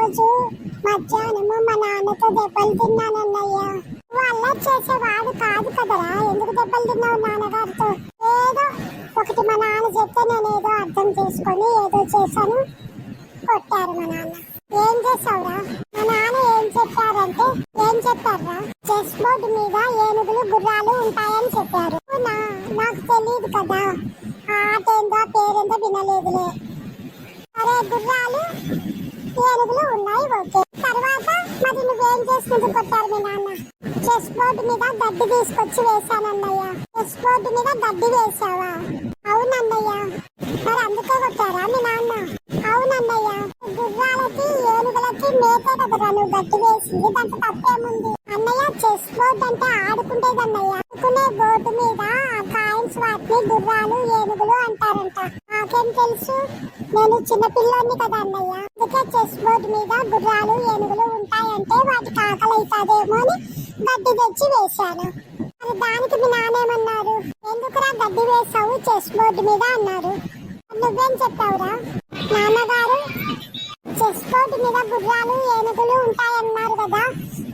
రోజు మధ్యాహ్నము మా నాన్నతో దెబ్బలు తిన్నానన్నయ్య. వాళ్ళ చేసేవాడు కాదు కదరా, ఎందుకు దెబ్బలు తిన్నావు నాన్నగారితో? ఏదో ఒకటి మా నాన్న చెప్తే నేను ఏదో అర్థం చేసుకొని ఏదో చేశాను, కొట్టారు మా నాన్న. ఏం చేసావురా? మా నాన్న ఏం చెప్పారంటే, ఏం చెప్పారా? చెస్ బోర్డు మీద ఏనుగులు గుర్రాలు ఉంటాయని చెప్పారు. నాకు తెలియదు కదా, ఆట ఏందో పేరేందో వినలేదులే. అరే గుర్రాలు ఏనుగులు ఉన్నాయి, ఓకే. తర్వాత మరి నువ్వేం చేసినందుకు కొట్టారు మీ నాన్న? చెస్ బోర్డు మీద గడ్డి తీసుకొచ్చి వేశానన్నయ్య. చెస్ బోర్డు మీద గడ్డి వేసావా? అవునన్నయ్య. మరి అందుకే కొట్టారా మీ నాన్న? అవునన్నయ్య. గుర్రాలకి ఏనుగులకి మేతే కదరా నువ్వు గడ్డి వేసింది, దాంట్లో తప్పేముంది అన్నయ్య? చెస్ బోర్డు అంటే ఆడుకుంటేదన్నయ్య. ఆడుకునే బోర్డు మీద కాయిన్స్ వాటిని గుర్రాలు ఏనుగులు అంటారంట. నాకేం తెలుసు, నేను చిన్న పిల్లోని కదా అన్నయ్య. అందుకే చెస్ బోర్డు మీద గుర్రాలు ఏనుగులు ఉంటాయంటే వాటికి ఆకలి అవుతాదేమో అని గడ్డి తెచ్చి వేశాను. మరి దానికి మీ నాన్నేమన్నారు? ఎందుకురా గడ్డి వేసావు చెస్ బోర్డు మీద అన్నారు. నువ్వేం చెప్పావురా? నాన్నగారు చెస్ బోర్డు మీద గుర్రాలు ఏనుగులు ఉంటాయన్నారు కదా,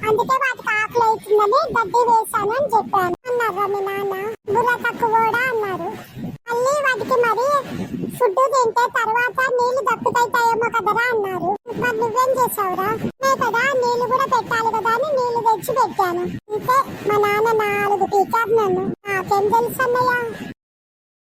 అందుకే వాటికి ఆకలి అవుతుందని గడ్డి వేశాను అని చెప్పాను అన్నారు మీ నాన్న. బుర్ర తక్కువ కూడా అన్నారు. మళ్ళీ వాటికి మరి ఫుడ్ తింటే తర్వాత నీళ్లు దక్కుతాయేమో కదరా అన్నారు. మరి నువ్వేం చేసావురా? కదా నీళ్లు కూడా పెట్టాలి కదా అని నీళ్లు తెచ్చి పెట్టాను. అంతే, మా నాన్న 4 పీకారు నన్ను. నాకేం తెలుసు అన్నయ్య.